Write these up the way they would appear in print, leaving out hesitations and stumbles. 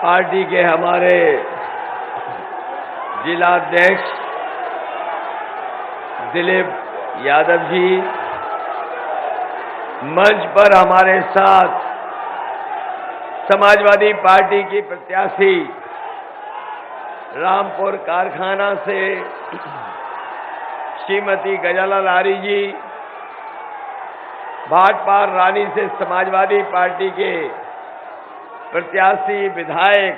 Party के हमारे जिलाध्यक्ष दिलीप यादव जी, मंच पर हमारे साथ समाजवादी पार्टी की प्रत्याशी रामपुर कारखाना से श्रीमती गजाला लारी जी, भाटपार रानी से समाजवादी पार्टी के प्रत्याशी विधायक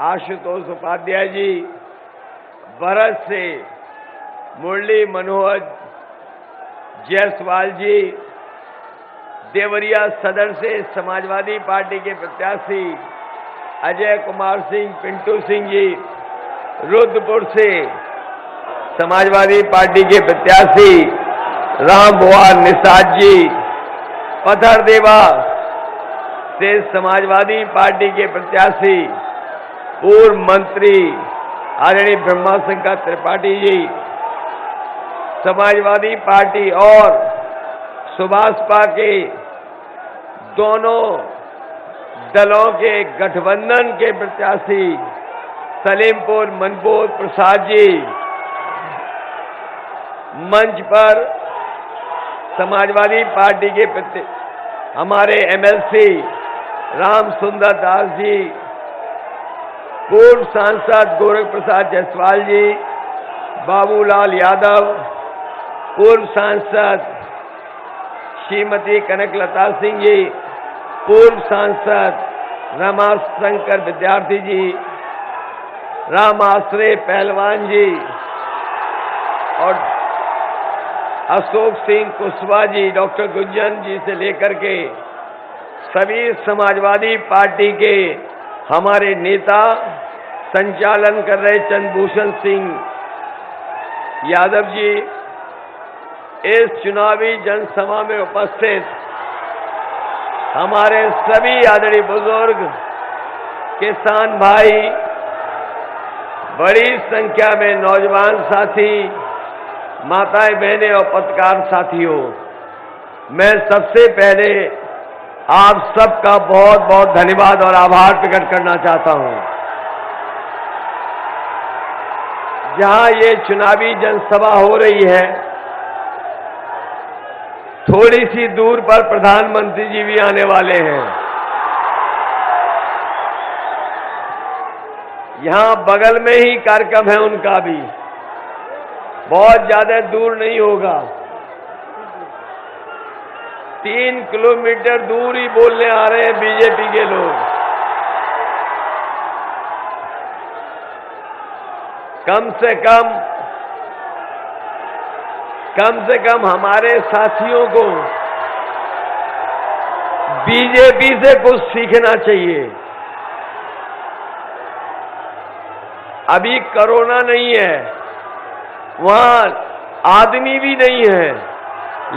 आशुतोष उपाध्याय जी, बरस से मुरली मनोहर जायसवाल जी, देवरिया सदर से समाजवादी पार्टी के प्रत्याशी अजय कुमार सिंह पिंटू सिंह जी, रुद्रपुर से समाजवादी पार्टी के प्रत्याशी राम भुआर निषाद जी, पथरदेवा से समाजवादी पार्टी के प्रत्याशी पूर्व मंत्री आदरणीय ब्रह्मा शंकर त्रिपाठी जी, समाजवादी पार्टी और सुभाषपा के दोनों दलों के गठबंधन के प्रत्याशी सलीमपुर मनपुर प्रसाद जी, मंच पर समाजवादी पार्टी के हमारे एमएलसी राम सुंदर दास जी, पूर्व सांसद गोरख प्रसाद जायसवाल जी, बाबूलाल यादव, पूर्व सांसद श्रीमती कनकलता सिंह जी, पूर्व सांसद रमाशंकर विद्यार्थी जी, राम आश्रय पहलवान जी और अशोक सिंह कुशवाहा जी, डॉक्टर गुंजन जी से लेकर के सभी समाजवादी पार्टी के हमारे नेता, संचालन कर रहे चंद्रभूषण सिंह यादव जी, इस चुनावी जनसभा में उपस्थित हमारे सभी आदरणीय बुजुर्ग, किसान भाई, बड़ी संख्या में नौजवान साथी, माताएं बहनें और पत्रकार साथियों, मैं सबसे पहले आप सबका बहुत बहुत धन्यवाद और आभार प्रकट करना चाहता हूं। जहां ये चुनावी जनसभा हो रही है, थोड़ी सी दूर पर प्रधानमंत्री जी भी आने वाले हैं। यहां बगल में ही कार्यक्रम है उनका भी, बहुत ज्यादा दूर नहीं होगा, 3 किलोमीटर दूर ही बोलने आ रहे हैं बीजेपी के लोग। कम से कम हमारे साथियों को बीजेपी से कुछ सीखना चाहिए। अभी कोरोना नहीं है, वहां आदमी भी नहीं है,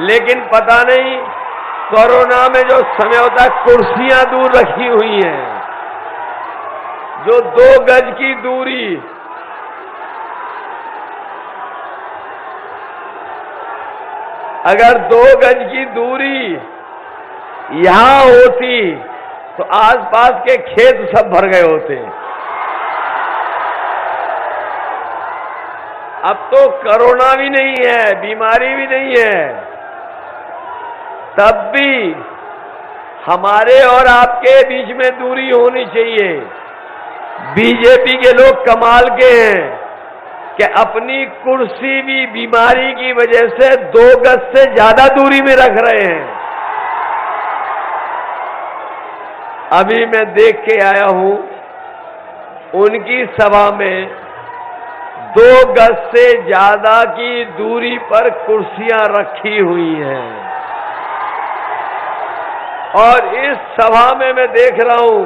लेकिन पता नहीं कोरोना में जो समझौता कुर्सियां दूर रखी हुई हैं, जो 2 गज की दूरी, अगर 2 गज की दूरी यहां होती तो आसपास के खेत सब भर गए होते। अब तो कोरोना भी नहीं है, बीमारी भी नहीं है, तब भी हमारे और आपके बीच में दूरी होनी चाहिए। बीजेपी के लोग कमाल के हैं कि अपनी कुर्सी भी बीमारी की वजह से 2 गज से ज्यादा दूरी में रख रहे हैं। अभी मैं देख के आया हूं, उनकी सभा में 2 गज से ज्यादा की दूरी पर कुर्सियां रखी हुई हैं। और इस सभा में मैं देख रहा हूं,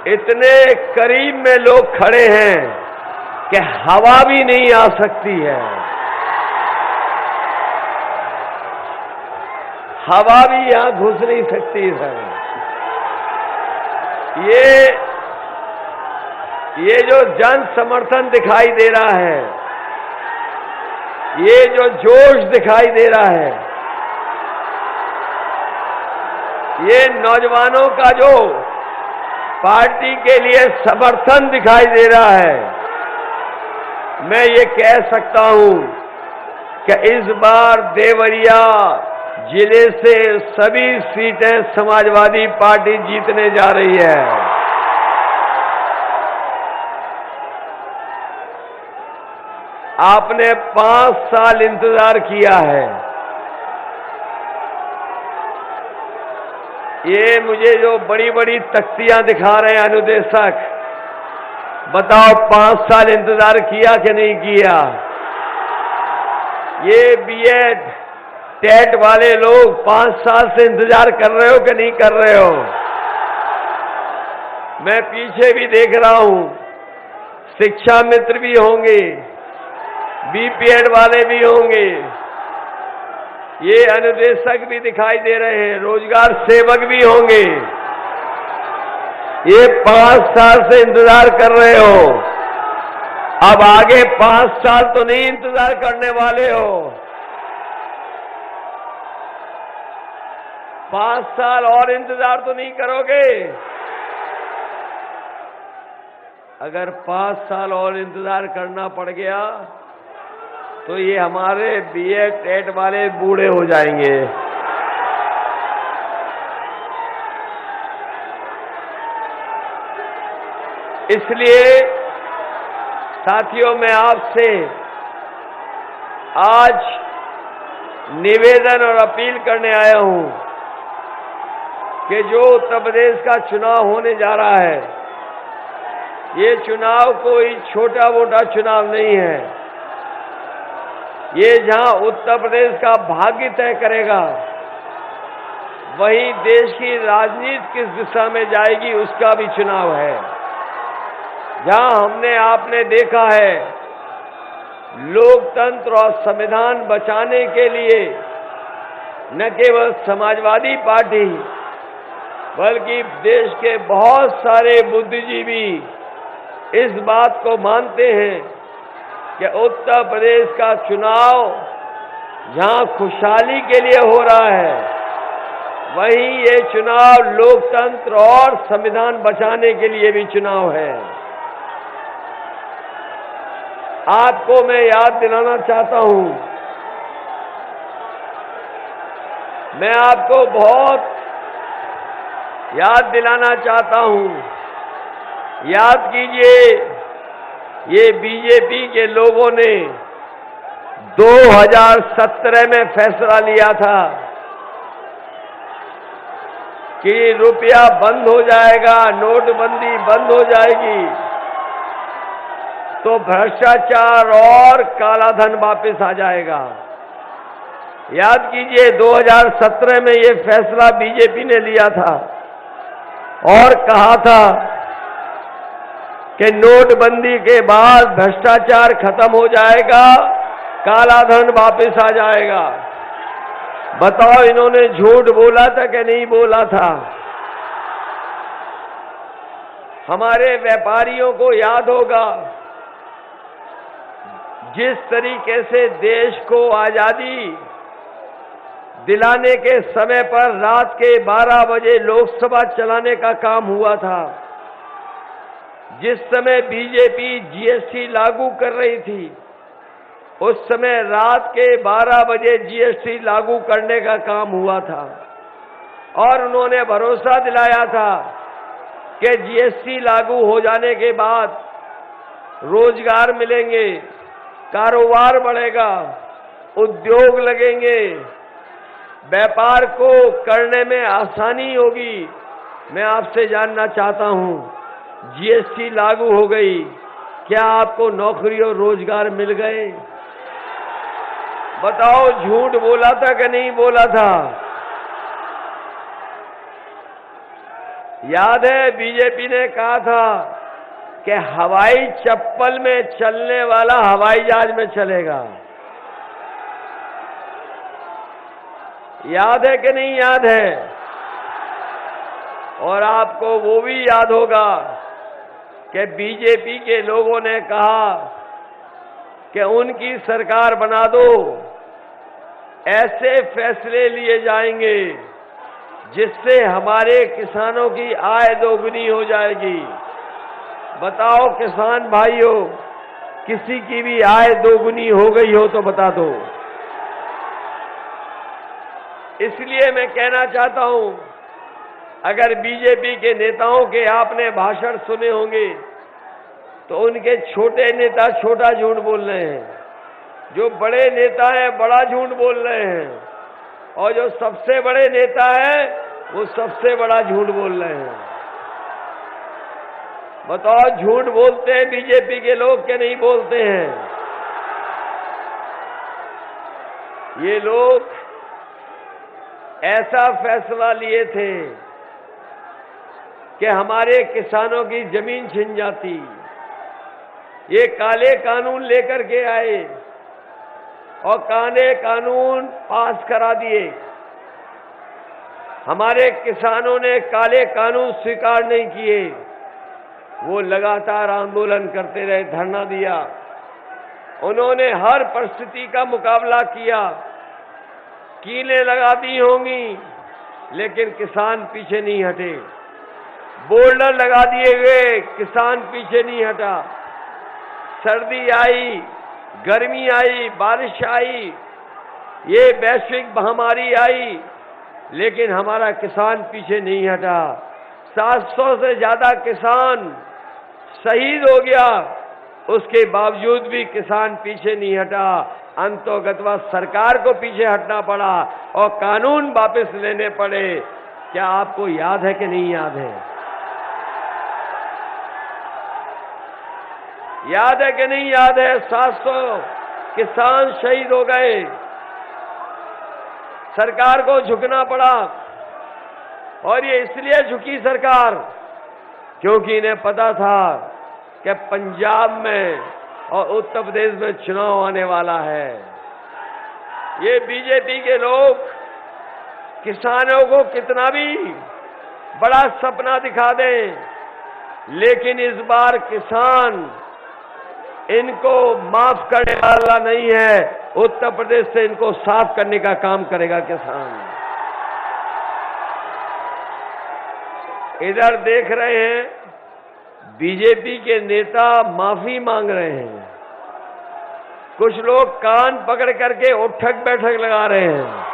इतने करीब में लोग खड़े हैं कि हवा भी नहीं आ सकती है, हवा भी यहां घुस नहीं सकती है। ये जो जन समर्थन दिखाई दे रहा है, ये जो जोश दिखाई दे रहा है, ये नौजवानों का जो पार्टी के लिए समर्थन दिखाई दे रहा है। मैं ये कह सकता हूं कि इस बार देवरिया जिले से सभी सीटें समाजवादी पार्टी जीतने जा रही है। आपने 5 साल इंतजार किया है। ये मुझे जो बड़ी बड़ी तख्तियां दिखा रहे हैं अनुदेशक, बताओ 5 साल इंतजार किया कि नहीं किया? ये बीएड टेट वाले लोग 5 साल से इंतजार कर रहे हो कि नहीं कर रहे हो? मैं पीछे भी देख रहा हूं, शिक्षा मित्र भी होंगे, बीपीएड वाले भी होंगे, ये अनुदेशक भी दिखाई दे रहे हैं, रोजगार सेवक भी होंगे। ये 5 साल से इंतजार कर रहे हो। अब आगे 5 साल तो नहीं इंतजार करने वाले हो। 5 साल और इंतजार तो नहीं करोगे? अगर 5 साल और इंतजार करना पड़ गया तो ये हमारे बीएड टेट वाले बूढ़े हो जाएंगे। इसलिए साथियों, मैं आपसे आज निवेदन और अपील करने आया हूं कि जो उत्तर प्रदेश का चुनाव होने जा रहा है, ये चुनाव कोई छोटा मोटा चुनाव नहीं है। ये जहां उत्तर प्रदेश का भाग्य तय करेगा, वहीं देश की राजनीति किस दिशा में जाएगी उसका भी चुनाव है। जहां हमने आपने देखा है, लोकतंत्र और संविधान बचाने के लिए न केवल समाजवादी पार्टी बल्कि देश के बहुत सारे बुद्धिजीवी इस बात को मानते हैं कि उत्तर प्रदेश का चुनाव जहां खुशहाली के लिए हो रहा है, वहीं ये चुनाव लोकतंत्र और संविधान बचाने के लिए भी चुनाव है। आपको मैं याद दिलाना चाहता हूं, मैं आपको बहुत याद दिलाना चाहता हूं। याद कीजिए, ये बीजेपी के लोगों ने 2017 में फैसला लिया था कि रुपया बंद हो जाएगा, नोटबंदी बंद हो जाएगी, तो भ्रष्टाचार और कालाधन वापस आ जाएगा। याद कीजिए, 2017 में ये फैसला बीजेपी ने लिया था और कहा था कि नोटबंदी के बाद भ्रष्टाचार खत्म हो जाएगा, कालाधन वापस आ जाएगा। बताओ, इन्होंने झूठ बोला था कि नहीं बोला था? हमारे व्यापारियों को याद होगा, जिस तरीके से देश को आजादी दिलाने के समय पर रात के 12 बजे लोकसभा चलाने का काम हुआ था। जिस समय बीजेपी जीएसटी लागू कर रही थी, उस समय रात के 12 बजे जीएसटी लागू करने का काम हुआ था और उन्होंने भरोसा दिलाया था कि जीएसटी लागू हो जाने के बाद रोजगार मिलेंगे, कारोबार बढ़ेगा, उद्योग लगेंगे, व्यापार को करने में आसानी होगी। मैं आपसे जानना चाहता हूं, जीएसटी लागू हो गई, क्या आपको नौकरी और रोजगार मिल गए? बताओ, झूठ बोला था कि नहीं बोला था? याद है, बीजेपी ने कहा था कि हवाई चप्पल में चलने वाला हवाई जहाज में चलेगा। याद है कि नहीं याद है? और आपको वो भी याद होगा कि बीजेपी के लोगों ने कहा कि उनकी सरकार बना दो, ऐसे फैसले लिए जाएंगे जिससे हमारे किसानों की आय दोगुनी हो जाएगी। बताओ किसान भाइयों, किसी की भी आय दोगुनी हो गई हो तो बता दो। इसलिए मैं कहना चाहता हूं, अगर बीजेपी के नेताओं के आपने भाषण सुने होंगे तो उनके छोटे नेता छोटा झूठ बोल रहे हैं, जो बड़े नेता हैं बड़ा झूठ बोल रहे हैं, और जो सबसे बड़े नेता हैं वो सबसे बड़ा झूठ बोल रहे हैं। बताओ, झूठ बोलते हैं बीजेपी के लोग कि नहीं बोलते हैं? ये लोग ऐसा फैसला लिए थे कि हमारे किसानों की जमीन छिन जाती। ये काले कानून लेकर के आए और काले कानून पास करा दिए। हमारे किसानों ने काले कानून स्वीकार नहीं किए, वो लगातार आंदोलन करते रहे, धरना दिया। उन्होंने हर परिस्थिति का मुकाबला किया, कीलें लगा दी होंगी, लेकिन किसान पीछे नहीं हटे। बोर्डर लगा दिए गए, किसान पीछे नहीं हटा। सर्दी आई, गर्मी आई, बारिश आई, ये वैश्विक महामारी आई, लेकिन हमारा किसान पीछे नहीं हटा। 700 से ज्यादा किसान शहीद हो गया, उसके बावजूद भी किसान पीछे नहीं हटा। अंतोगत्वा सरकार को पीछे हटना पड़ा और कानून वापस लेने पड़े। क्या आपको याद है कि नहीं याद है? याद है कि नहीं याद है? 700 किसान शहीद हो गए, सरकार को झुकना पड़ा। और ये इसलिए झुकी सरकार क्योंकि इन्हें पता था कि पंजाब में और उत्तर प्रदेश में चुनाव आने वाला है। ये बीजेपी के लोग किसानों को कितना भी बड़ा सपना दिखा दें, लेकिन इस बार किसान इनको माफ करने वाला नहीं है। उत्तर प्रदेश से इनको साफ करने का काम करेगा किसान। इधर देख रहे हैं बीजेपी के नेता माफी मांग रहे हैं, कुछ लोग कान पकड़ करके उठक बैठक लगा रहे हैं,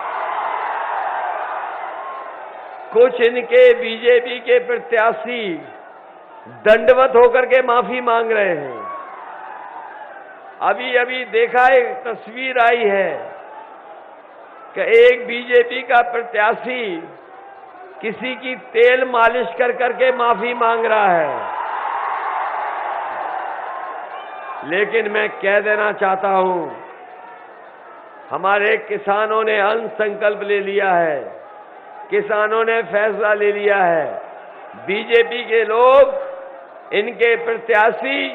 कुछ इनके बीजेपी के प्रत्याशी दंडवत होकर के माफी मांग रहे हैं। अभी अभी देखा, एक तस्वीर आई है कि एक बीजेपी का प्रत्याशी किसी की तेल मालिश कर करके माफी मांग रहा है। लेकिन मैं कह देना चाहता हूं, हमारे किसानों ने अन्न संकल्प ले लिया है, किसानों ने फैसला ले लिया है। बीजेपी के लोग, इनके प्रत्याशी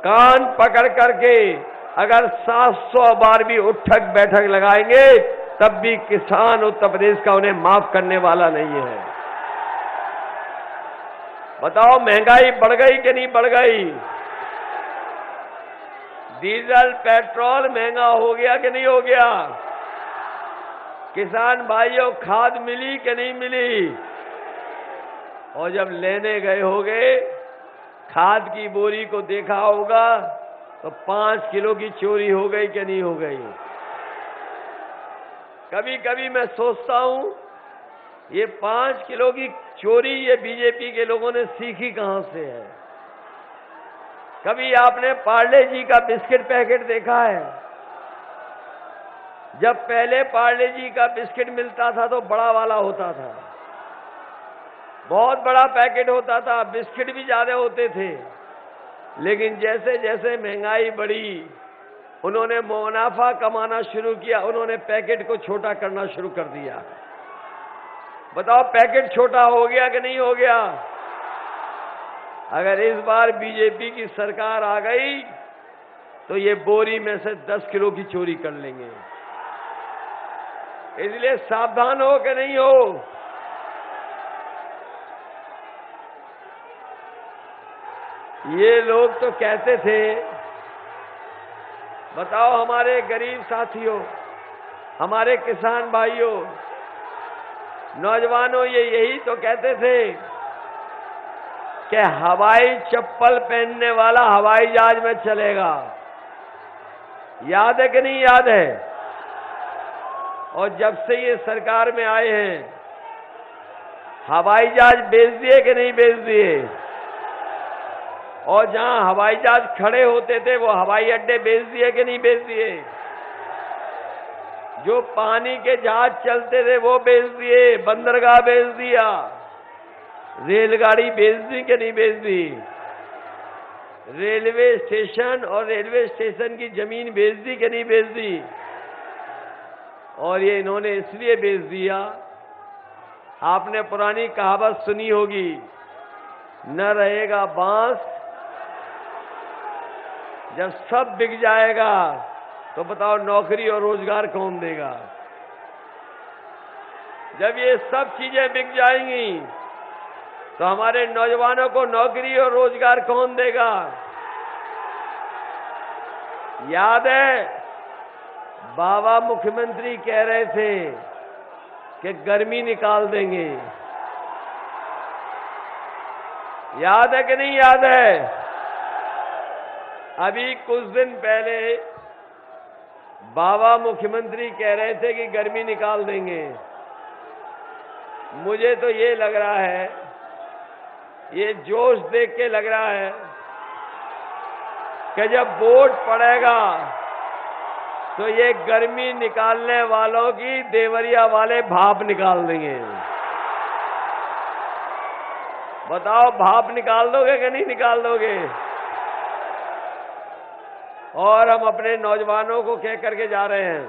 कान पकड़ करके अगर 700 बार भी उठक बैठक लगाएंगे तब भी किसान उत्तर प्रदेश का उन्हें माफ करने वाला नहीं है। बताओ, महंगाई बढ़ गई कि नहीं बढ़ गई? डीजल पेट्रोल महंगा हो गया कि नहीं हो गया? किसान भाइयों, खाद मिली कि नहीं मिली? और जब लेने गए होगे, खाद की बोरी को देखा होगा तो 5 किलो की चोरी हो गई कि नहीं हो गई? कभी कभी मैं सोचता हूं, ये 5 किलो की चोरी ये बीजेपी के लोगों ने सीखी कहां से है? कभी आपने पार्ले जी का बिस्किट पैकेट देखा है? जब पहले पार्ले जी का बिस्किट मिलता था तो बड़ा वाला होता था, बहुत बड़ा पैकेट होता था, बिस्किट भी ज्यादा होते थे। लेकिन जैसे जैसे महंगाई बढ़ी, उन्होंने मुनाफा कमाना शुरू किया, उन्होंने पैकेट को छोटा करना शुरू कर दिया। बताओ, पैकेट छोटा हो गया कि नहीं हो गया? अगर इस बार बीजेपी की सरकार आ गई तो ये बोरी में से 10 किलो की चोरी कर लेंगे। इसलिए सावधान हो कि नहीं हो? ये लोग तो कहते थे, बताओ हमारे गरीब साथियों, हमारे किसान भाइयों, नौजवानों ये यही तो कहते थे कि हवाई चप्पल पहनने वाला हवाई जहाज में चलेगा। याद है कि नहीं याद है? और जब से ये सरकार में आए हैं, हवाई जहाज बेच दिए कि नहीं बेच दिए? और जहां हवाई जहाज खड़े होते थे वो हवाई अड्डे बेच दिए कि नहीं बेच दिए? जो पानी के जहाज चलते थे वो बेच दिए, बंदरगाह बेच दिया, रेलगाड़ी बेच दी कि नहीं बेच दी? रेलवे स्टेशन और रेलवे स्टेशन की जमीन बेच दी कि नहीं बेच दी? और ये इन्होंने इसलिए बेच दिया, आपने पुरानी कहावत सुनी होगी, न रहेगा बांस, जब सब बिक जाएगा तो बताओ नौकरी और रोजगार कौन देगा? जब ये सब चीजें बिक जाएंगी तो हमारे नौजवानों को नौकरी और रोजगार कौन देगा? याद है बाबा मुख्यमंत्री कह रहे थे कि गर्मी निकाल देंगे। याद है कि नहीं याद है? अभी कुछ दिन पहले बाबा मुख्यमंत्री कह रहे थे कि गर्मी निकाल देंगे। मुझे तो ये लग रहा है, ये जोश देख के लग रहा है कि जब वोट पड़ेगा तो ये गर्मी निकालने वालों की देवरिया वाले भाप निकाल देंगे। बताओ भाप निकाल दोगे कि नहीं निकाल दोगे? और हम अपने नौजवानों को कह करके जा रहे हैं,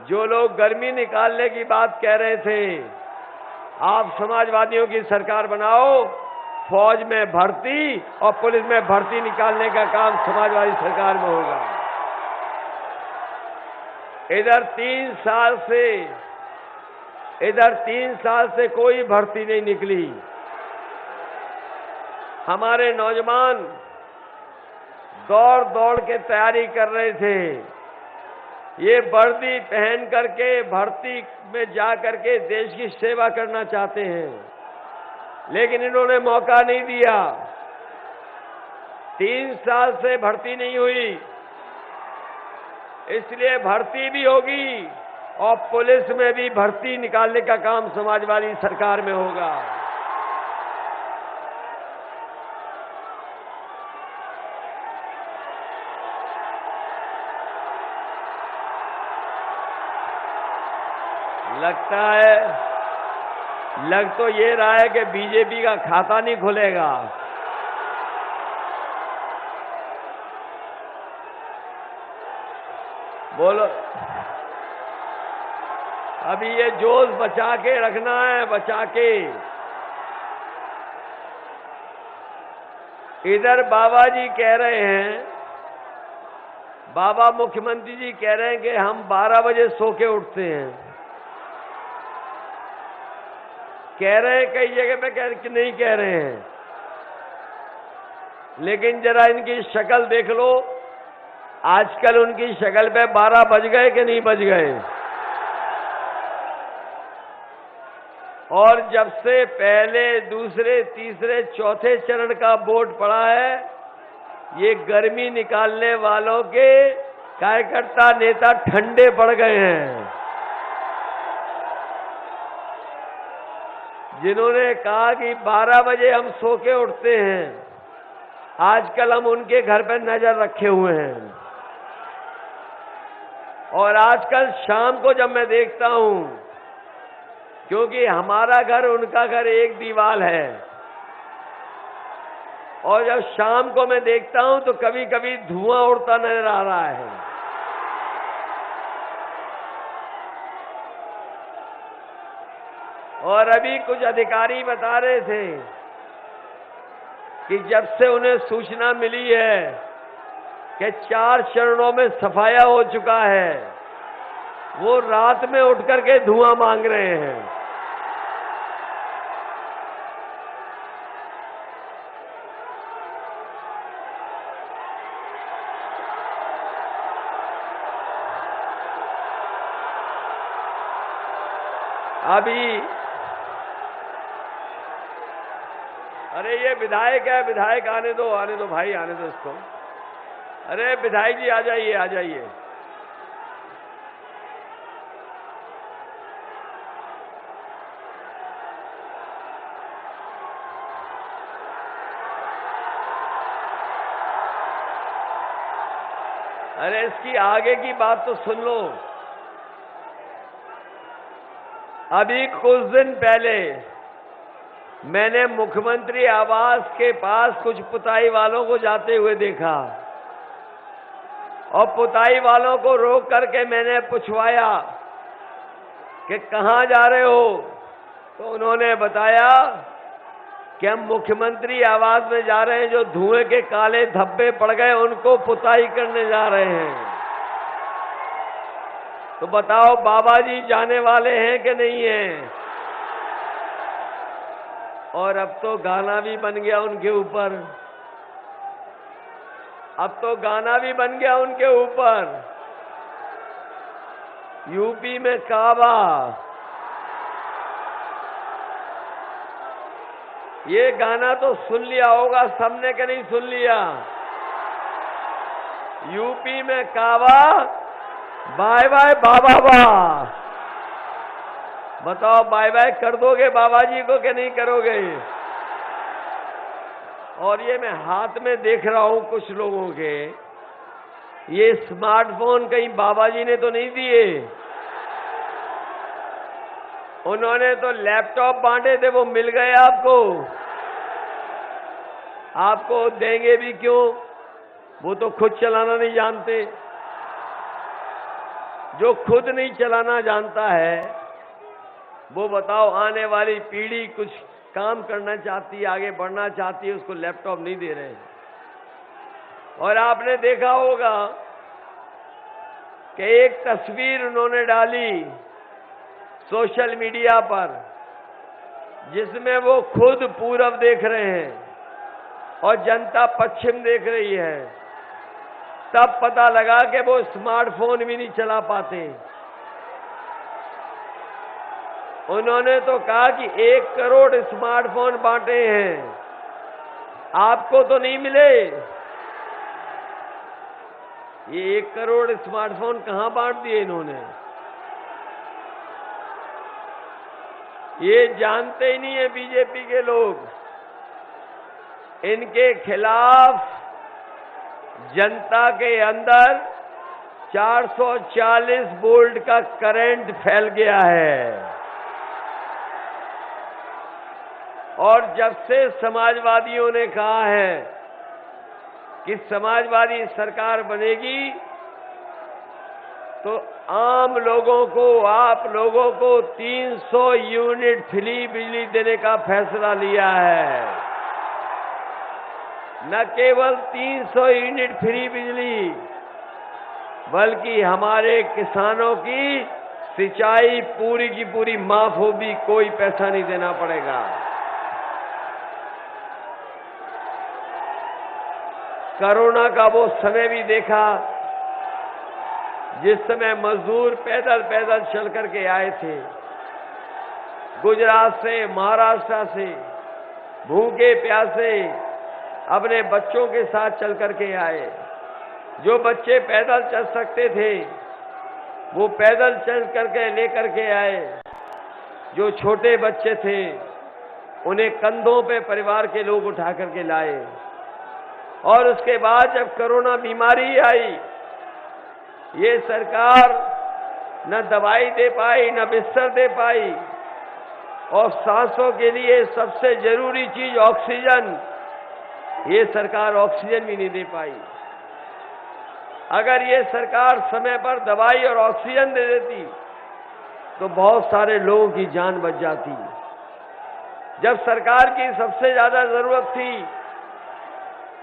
जो लोग गर्मी निकालने की बात कह रहे थे, आप समाजवादियों की सरकार बनाओ, फौज में भर्ती और पुलिस में भर्ती निकालने का काम समाजवादी सरकार में होगा। इधर 3 साल से कोई भर्ती नहीं निकली। हमारे नौजवान दौड़ दौड़ के तैयारी कर रहे थे, ये वर्दी पहन करके भर्ती में जा करके देश की सेवा करना चाहते हैं, लेकिन इन्होंने मौका नहीं दिया। 3 साल से भर्ती नहीं हुई, इसलिए भर्ती भी होगी और पुलिस में भी भर्ती निकालने का काम समाजवादी सरकार में होगा। लगता है, लग तो ये रहा है कि बीजेपी का खाता नहीं खुलेगा। बोलो, अभी ये जोश बचा के रखना है, बचा के। इधर बाबा जी कह रहे हैं, बाबा मुख्यमंत्री जी कह रहे हैं कि हम 12 बजे सो के उठते हैं। कह रहे हैं, कई जगह पे नहीं कह रहे हैं, लेकिन जरा इनकी शक्ल देख लो, आजकल उनकी शक्ल पे 12 बज गए कि नहीं बज गए? और जब से पहले, दूसरे, तीसरे, चौथे चरण का वोट पड़ा है, ये गर्मी निकालने वालों के कार्यकर्ता नेता ठंडे पड़ गए हैं। जिन्होंने कहा कि 12 बजे हम सो के उठते हैं, आजकल हम उनके घर पर नजर रखे हुए हैं। और आजकल शाम को जब मैं देखता हूं, क्योंकि हमारा घर उनका घर एक दीवार है, और जब शाम को मैं देखता हूं तो कभी कभी धुआं उड़ता नजर आ रहा है। और अभी कुछ अधिकारी बता रहे थे कि जब से उन्हें सूचना मिली है कि 4 चरणों में सफाया हो चुका है, वो रात में उठ करके धुआं मांग रहे हैं। अभी अरे ये विधायक है, विधायक आने दो भाई, आने दो इसको। अरे विधायक जी आ जाइए, आ जाइए। अरे इसकी आगे की बात तो सुन लो। अभी कुछ दिन पहले मैंने मुख्यमंत्री आवास के पास कुछ पुताई वालों को जाते हुए देखा और पुताई वालों को रोक करके मैंने पूछवाया कि कहां जा रहे हो, तो उन्होंने बताया कि हम मुख्यमंत्री आवास में जा रहे हैं, जो धुएं के काले धब्बे पड़ गए उनको पुताई करने जा रहे हैं। तो बताओ बाबा जी जाने वाले हैं कि नहीं हैं? और अब तो गाना भी बन गया उनके ऊपर, अब तो गाना भी बन गया उनके ऊपर। यूपी में काबा, ये गाना तो सुन लिया होगा सबने कि नहीं सुन लिया? यूपी में काबा, बाय बाय बाबा बा। बताओ बाय बाय कर दोगे बाबा जी को कि नहीं करोगे? और ये मैं हाथ में देख रहा हूं कुछ लोगों के, ये स्मार्टफोन कहीं बाबा जी ने तो नहीं दिए? उन्होंने तो लैपटॉप बांटे थे, वो मिल गए आपको। आपको देंगे भी क्यों? वो तो खुद चलाना नहीं जानते। जो खुद नहीं चलाना जानता है वो बताओ आने वाली पीढ़ी कुछ काम करना चाहती है, आगे बढ़ना चाहती है, उसको लैपटॉप नहीं दे रहे हैं। और आपने देखा होगा कि एक तस्वीर उन्होंने डाली सोशल मीडिया पर, जिसमें वो खुद पूरब देख रहे हैं और जनता पश्चिम देख रही है। तब पता लगा कि वो स्मार्टफोन भी नहीं चला पाते। उन्होंने तो कहा कि 1 करोड़ स्मार्टफोन बांटे हैं, आपको तो नहीं मिले। ये 1 करोड़ स्मार्टफोन कहां बांट दिए इन्होंने? ये जानते ही नहीं है बीजेपी के लोग। इनके खिलाफ जनता के अंदर 440 वोल्ट का करंट फैल गया है। और जब से समाजवादियों ने कहा है कि समाजवादी सरकार बनेगी, तो आम लोगों को, आप लोगों को 300 यूनिट फ्री बिजली देने का फैसला लिया है। न केवल 300 यूनिट फ्री बिजली, बल्कि हमारे किसानों की सिंचाई पूरी की पूरी माफ होगी, कोई पैसा नहीं देना पड़ेगा। कोरोना का वो समय भी देखा जिस समय मजदूर पैदल पैदल चल करके आए थे, गुजरात से, महाराष्ट्र से, भूखे प्यासे अपने बच्चों के साथ चल करके आए। जो बच्चे पैदल चल सकते थे वो पैदल चल करके लेकर के आए। जो छोटे बच्चे थे उन्हें कंधों पे परिवार के लोग उठा करके लाए। और उसके बाद जब कोरोना बीमारी आई, ये सरकार न दवाई दे पाई, न बिस्तर दे पाई, और सांसों के लिए सबसे जरूरी चीज ऑक्सीजन, ये सरकार ऑक्सीजन भी नहीं दे पाई। अगर ये सरकार समय पर दवाई और ऑक्सीजन दे देती तो बहुत सारे लोगों की जान बच जाती। जब सरकार की सबसे ज्यादा जरूरत थी,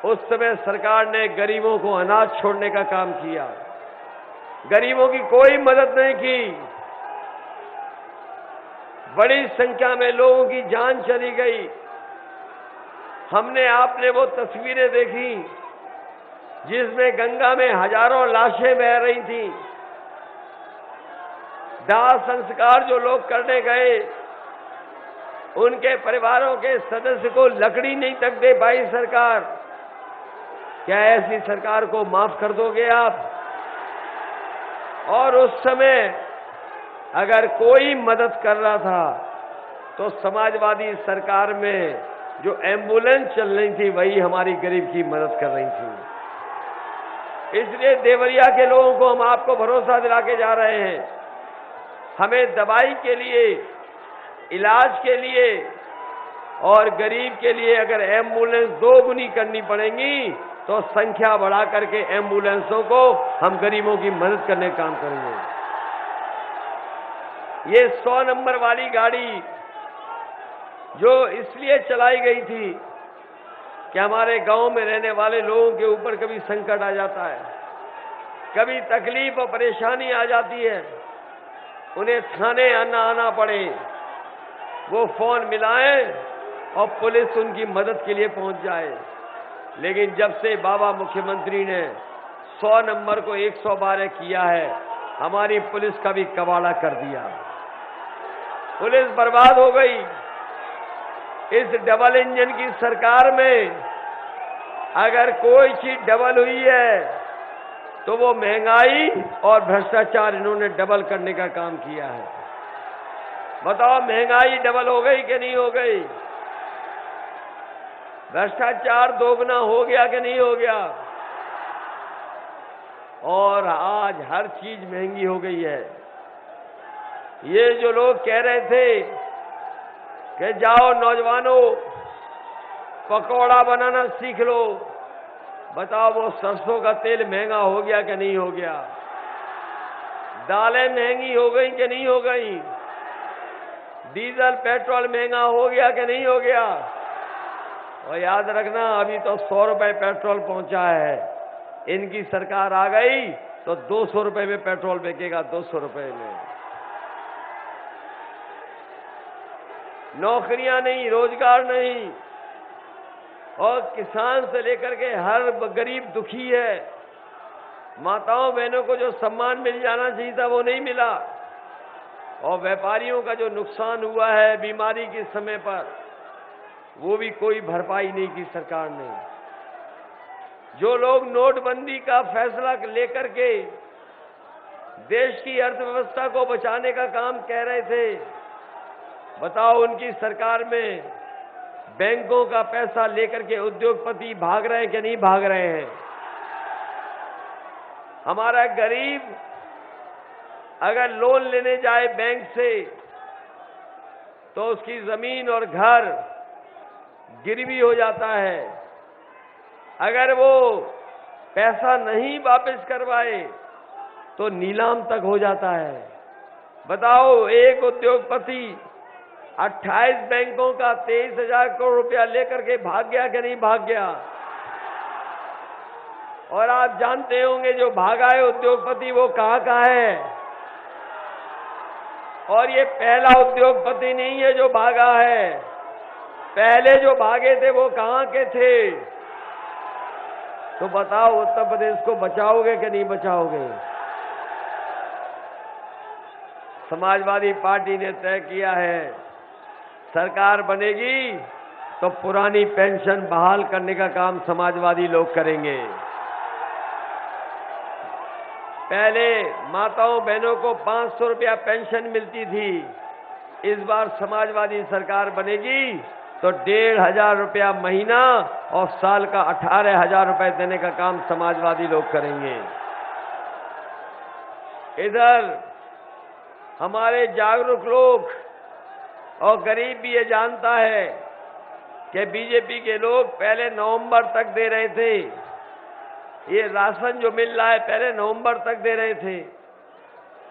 उस समय सरकार ने गरीबों को अनाज छोड़ने का काम किया, गरीबों की कोई मदद नहीं की। बड़ी संख्या में लोगों की जान चली गई। हमने, आपने वो तस्वीरें देखी जिसमें गंगा में हजारों लाशें बह रही थी। दाह संस्कार जो लोग करने गए, उनके परिवारों के सदस्य को लकड़ी नहीं तक दे पाई सरकार। क्या ऐसी सरकार को माफ कर दोगे आप? और उस समय अगर कोई मदद कर रहा था तो समाजवादी सरकार में जो एम्बुलेंस चल रही थी वही हमारी गरीब की मदद कर रही थी। इसलिए देवरिया के लोगों को हम आपको भरोसा दिला के जा रहे हैं, हमें दवाई के लिए, इलाज के लिए और गरीब के लिए अगर एम्बुलेंस 2 गुनी करनी पड़ेंगी तो संख्या बढ़ा करके एम्बुलेंसों को हम गरीबों की मदद करने का काम करेंगे। ये 100 नंबर वाली गाड़ी जो इसलिए चलाई गई थी कि हमारे गांव में रहने वाले लोगों के ऊपर कभी संकट आ जाता है, कभी तकलीफ और परेशानी आ जाती है, उन्हें थाने आना पड़े, वो फोन मिलाएं और पुलिस उनकी मदद के लिए पहुंच जाए। लेकिन जब से बाबा मुख्यमंत्री ने 100 नंबर को 112 किया है, हमारी पुलिस का भी कबाड़ा कर दिया। पुलिस बर्बाद हो गई। इस डबल इंजन की सरकार में अगर कोई चीज डबल हुई है तो वो महंगाई और भ्रष्टाचार इन्होंने डबल करने का काम किया है। बताओ, महंगाई डबल हो गई कि नहीं हो गई? भ्रष्टाचार दोगुना हो गया कि नहीं हो गया? और आज हर चीज महंगी हो गई है। ये जो लोग कह रहे थे कि जाओ नौजवानों पकौड़ा बनाना सीख लो, बताओ वो सरसों का तेल महंगा हो गया कि नहीं हो गया? दालें महंगी हो गई कि नहीं हो गई? डीजल पेट्रोल महंगा हो गया कि नहीं हो गया? और याद रखना, अभी तो 100 रुपए पेट्रोल पहुंचा है, इनकी सरकार आ गई तो 200 रुपए में पेट्रोल बिकेगा, 200 रुपए में। नौकरियां नहीं, रोजगार नहीं, और किसान से लेकर के हर गरीब दुखी है। माताओं बहनों को जो सम्मान मिल जाना चाहिए था वो नहीं मिला, और व्यापारियों का जो नुकसान हुआ है बीमारी के समय पर, वो भी कोई भरपाई नहीं की सरकार ने। जो लोग नोटबंदी का फैसला लेकर के देश की अर्थव्यवस्था को बचाने का काम कह रहे थे, बताओ उनकी सरकार में बैंकों का पैसा लेकर के उद्योगपति भाग रहे हैं कि नहीं भाग रहे हैं? हमारा गरीब अगर लोन लेने जाए बैंक से तो उसकी जमीन और घर गिरवी हो जाता है। अगर वो पैसा नहीं वापस करवाए तो नीलाम तक हो जाता है। बताओ, एक उद्योगपति 28 बैंकों का 23,000 करोड़ रुपया लेकर के भाग गया कि नहीं भाग गया? और आप जानते होंगे जो भागा है उद्योगपति वो कहां है? और ये पहला उद्योगपति नहीं है जो भागा है, पहले जो भागे थे वो कहां के थे? तो बताओ, उत्तर प्रदेश को बचाओगे कि नहीं बचाओगे? समाजवादी पार्टी ने तय किया है, सरकार बनेगी तो पुरानी पेंशन बहाल करने का काम समाजवादी लोग करेंगे। पहले माताओं बहनों को 500 रुपया पेंशन मिलती थी, इस बार समाजवादी सरकार बनेगी तो 1,500 रुपया महीना और साल का 18,000 रुपए देने का काम समाजवादी लोग करेंगे। इधर हमारे जागरूक लोग और गरीब भी ये जानता है कि बीजेपी के लोग पहले नवंबर तक दे रहे थे, ये राशन जो मिल रहा है पहले नवंबर तक दे रहे थे,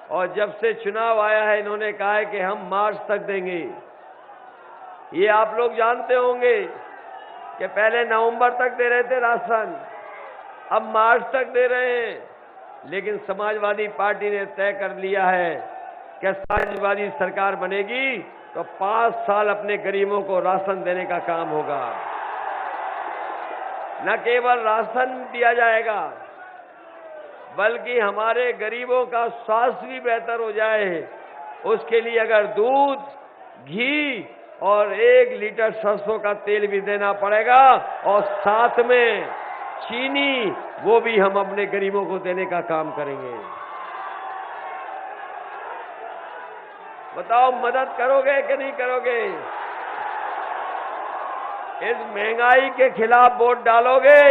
और जब से चुनाव आया है इन्होंने कहा है कि हम मार्च तक देंगे। ये आप लोग जानते होंगे कि पहले नवंबर तक दे रहे थे राशन, अब मार्च तक दे रहे हैं। लेकिन समाजवादी पार्टी ने तय कर लिया है कि समाजवादी सरकार बनेगी तो 5 साल अपने गरीबों को राशन देने का काम होगा। न केवल राशन दिया जाएगा बल्कि हमारे गरीबों का स्वास्थ्य भी बेहतर हो जाए, उसके लिए अगर दूध, घी और 1 लीटर सरसों का तेल भी देना पड़ेगा और साथ में चीनी, वो भी हम अपने गरीबों को देने का काम करेंगे। बताओ मदद करोगे कि नहीं करोगे? इस महंगाई के खिलाफ वोट डालोगे?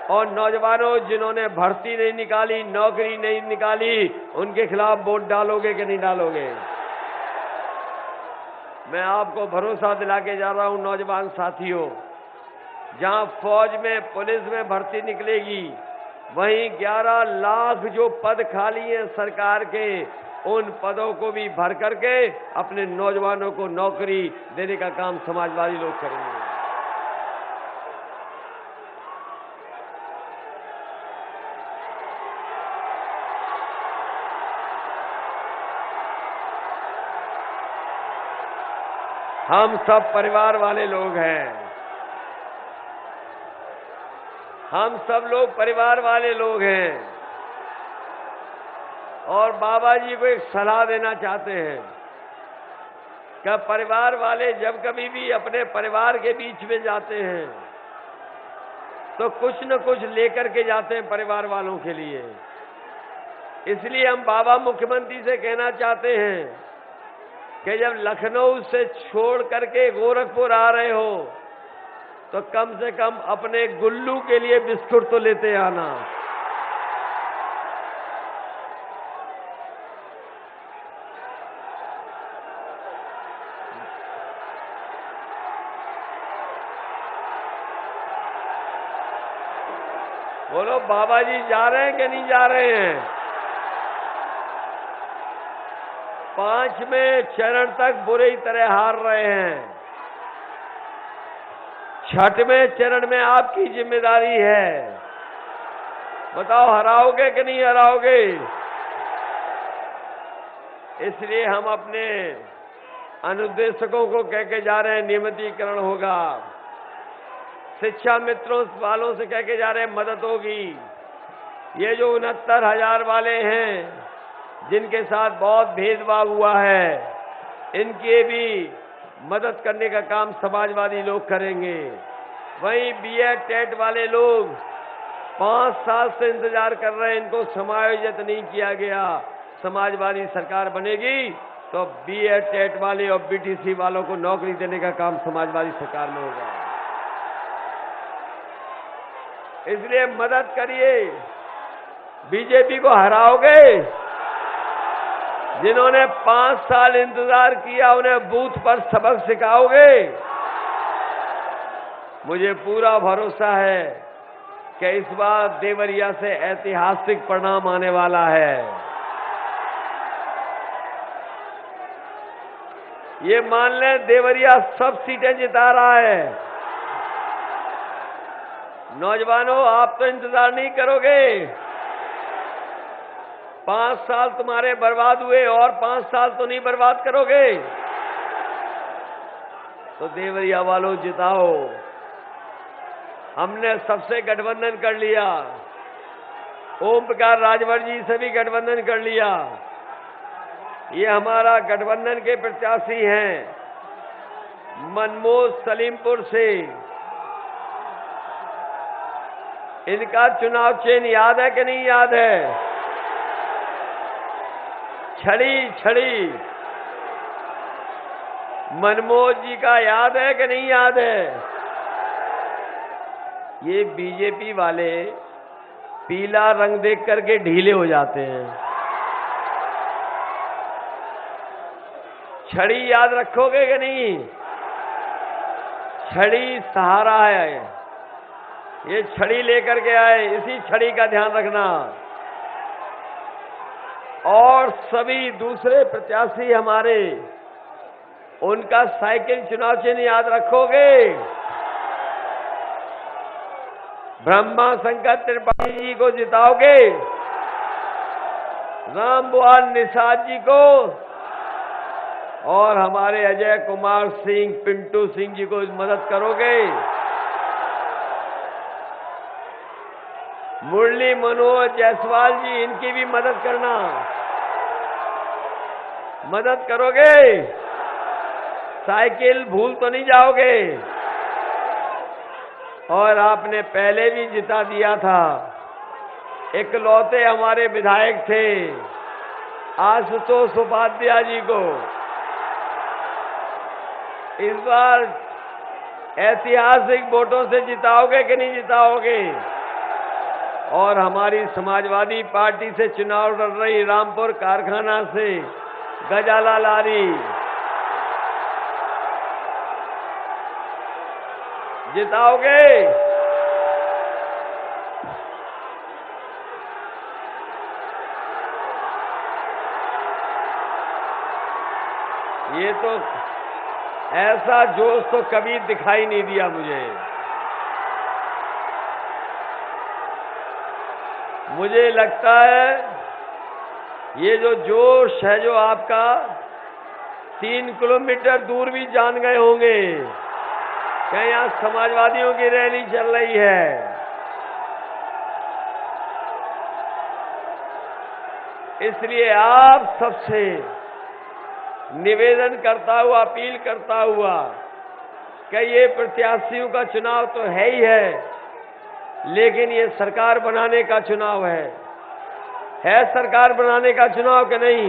और नौजवानों जिन्होंने भर्ती नहीं निकाली, नौकरी नहीं निकाली, उनके खिलाफ वोट डालोगे कि नहीं डालोगे? मैं आपको भरोसा दिला के जा रहा हूं नौजवान साथियों, जहां फौज में, पुलिस में भर्ती निकलेगी, वहीं 11 लाख जो पद खाली हैं सरकार के, उन पदों को भी भर करके अपने नौजवानों को नौकरी देने का काम समाजवादी लोग करेंगे। हम सब परिवार वाले लोग हैं, हम सब लोग परिवार वाले लोग हैं और बाबा जी को एक सलाह देना चाहते हैं कि परिवार वाले जब कभी भी अपने परिवार के बीच में जाते हैं तो कुछ न कुछ लेकर के जाते हैं परिवार वालों के लिए। इसलिए हम बाबा मुख्यमंत्री से कहना चाहते हैं कि जब लखनऊ से छोड़ करके गोरखपुर आ रहे हो तो कम से कम अपने गुल्लू के लिए बिस्कुट तो लेते आना। बोलो बाबा जी जा रहे हैं कि नहीं जा रहे हैं? 5वें चरण तक बुरी तरह हार रहे हैं। 6वें चरण में आपकी जिम्मेदारी है। बताओ हराओगे कि नहीं हराओगे? इसलिए हम अपने अनुदेशकों को कह के जा रहे हैं नियमितीकरण होगा, शिक्षा मित्रों वालों से कह के जा रहे हैं मदद होगी। ये जो 69,000 वाले हैं जिनके साथ बहुत भेदभाव हुआ है, इनके भी मदद करने का काम समाजवादी लोग करेंगे। वहीं बीएड टेट वाले लोग 5 साल से इंतजार कर रहे हैं, इनको समायोजित नहीं किया गया। समाजवादी सरकार बनेगी तो बीएड टेट वाले और बीटीसी वालों को नौकरी देने का काम समाजवादी सरकार में होगा। इसलिए मदद करिए। बीजेपी को हराओगे? जिन्होंने 5 साल इंतजार किया उन्हें बूथ पर सबक सिखाओगे? मुझे पूरा भरोसा है कि इस बार देवरिया से ऐतिहासिक परिणाम आने वाला है। ये मान लें देवरिया सब सीटें जिता रहा है। नौजवानों आप तो इंतजार नहीं करोगे? 5 साल तुम्हारे बर्बाद हुए और 5 साल तो नहीं बर्बाद करोगे? तो देवरिया वालों जिताओ। हमने सबसे गठबंधन कर लिया, ओम प्रकाश राजभर जी से भी गठबंधन कर लिया। ये हमारा गठबंधन के प्रत्याशी हैं मनमोहन सलीमपुर से। इनका चुनाव चिन्ह याद है कि नहीं याद है? छड़ी छड़ी। मनमोहन जी का याद है कि नहीं याद है? ये बीजेपी वाले पीला रंग देख करके ढीले हो जाते हैं। छड़ी याद रखोगे कि नहीं? छड़ी सहारा है, ये छड़ी लेकर के आए, इसी छड़ी का ध्यान रखना। और सभी दूसरे प्रत्याशी हमारे, उनका साइकिल चुनाव चिन्ह याद रखोगे? ब्रह्मा शंकर त्रिपाठी जी को जिताओगे? रामबुआल निषाद जी को और हमारे अजय कुमार सिंह, पिंटू सिंह जी को मदद करोगे? मुरली मनोहर जायसवाल जी, इनकी भी मदद करना। मदद करोगे? साइकिल भूल तो नहीं जाओगे? और आपने पहले भी जिता दिया था। इकलौते हमारे विधायक थे आशुतोष उपाध्याय जी को। इस बार ऐतिहासिक वोटों से जिताओगे कि नहीं जिताओगे? और हमारी समाजवादी पार्टी से चुनाव लड़ रही रामपुर कारखाना से गजालाल आरी, जिताओगे? ये तो ऐसा जोश तो कभी दिखाई नहीं दिया मुझे लगता है ये जो जोश है जो आपका 3 किलोमीटर दूर भी जान गए होंगे क्या यहाँ समाजवादियों की रैली चल रही है। इसलिए आप सबसे निवेदन करता हुआ, अपील करता हुआ कि ये प्रत्याशियों का चुनाव तो है ही है, लेकिन ये सरकार बनाने का चुनाव है सरकार बनाने का चुनाव कि नहीं?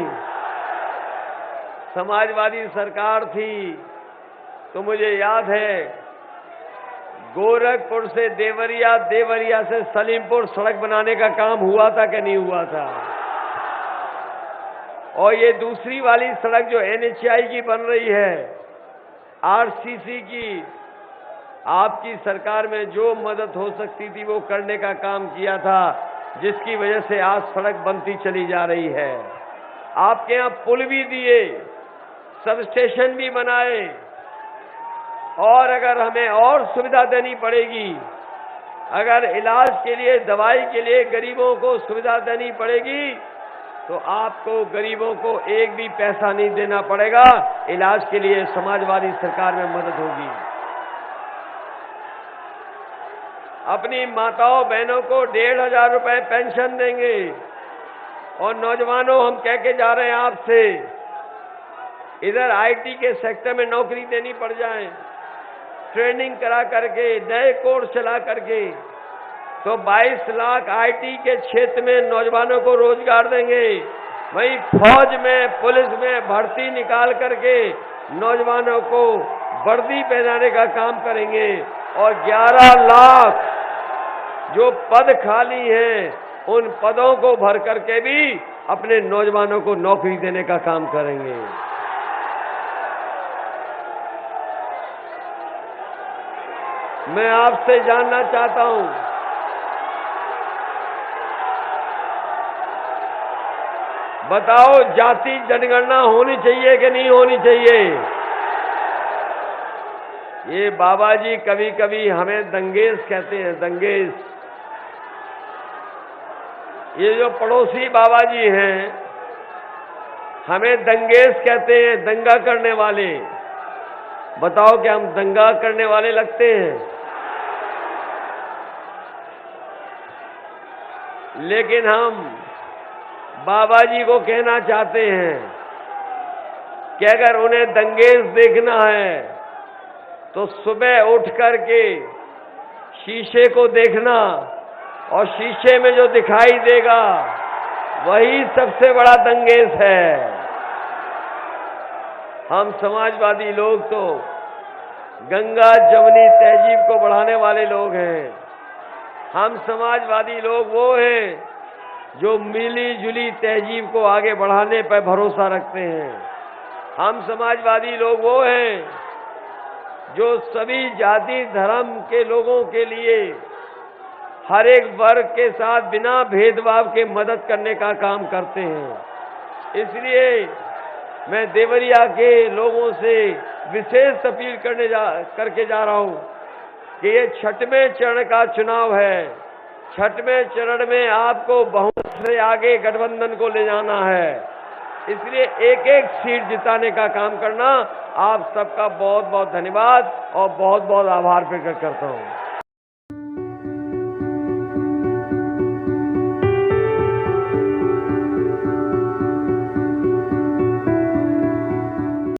समाजवादी सरकार थी तो मुझे याद है गोरखपुर से देवरिया, देवरिया से सलीमपुर सड़क बनाने का काम हुआ था कि नहीं हुआ था? और ये दूसरी वाली सड़क जो NHAI की बन रही है, RCC की, आपकी सरकार में जो मदद हो सकती थी वो करने का काम किया था, जिसकी वजह से आज सड़क बनती चली जा रही है। आपके यहाँ पुल भी दिए, सब स्टेशन भी बनाए, और अगर हमें और सुविधा देनी पड़ेगी, अगर इलाज के लिए, दवाई के लिए गरीबों को सुविधा देनी पड़ेगी, तो आपको गरीबों को एक भी पैसा नहीं देना पड़ेगा। इलाज के लिए समाजवादी सरकार में मदद होगी। अपनी माताओं बहनों को 1,500 रुपए पेंशन देंगे। और नौजवानों, हम कह के जा रहे हैं आपसे, इधर IT के सेक्टर में नौकरी देनी पड़ जाए, ट्रेनिंग करा करके, नए कोर्स चला करके, तो 22 लाख IT के क्षेत्र में नौजवानों को रोजगार देंगे। वहीं फौज में, पुलिस में भर्ती निकाल करके नौजवानों को वर्दी पहनाने का काम करेंगे। और 11 लाख जो पद खाली हैं, उन पदों को भर करके भी अपने नौजवानों को नौकरी देने का काम करेंगे। मैं आपसे जानना चाहता हूं, बताओ, जाति जनगणना होनी चाहिए कि नहीं होनी चाहिए? ये बाबा जी कभी कभी हमें दंगेज कहते हैं, दंगेज। ये जो पड़ोसी बाबा जी हैं, हमें दंगेज कहते हैं, दंगा करने वाले। बताओ, क्या हम दंगा करने वाले लगते हैं? लेकिन हम बाबा जी को कहना चाहते हैं कि अगर उन्हें दंगेज देखना है तो सुबह उठ करके शीशे को देखना, और शीशे में जो दिखाई देगा वही सबसे बड़ा दंगेज है। हम समाजवादी लोग तो गंगा जमुनी तहजीब को बढ़ाने वाले लोग हैं। हम समाजवादी लोग वो हैं जो मिली जुली तहजीब को आगे बढ़ाने पर भरोसा रखते हैं। हम समाजवादी लोग वो हैं जो सभी जाति धर्म के लोगों के लिए हर एक वर्ग के साथ बिना भेदभाव के मदद करने का काम करते हैं। इसलिए मैं देवरिया के लोगों से विशेष अपील करके जा रहा हूं कि ये 6वें चरण का चुनाव है। 6वें चरण में आपको बहुमत से आगे गठबंधन को ले जाना है। इसलिए एक एक सीट जिताने का काम करना। आप सबका बहुत बहुत धन्यवाद और बहुत बहुत आभार प्रकट करता हूं।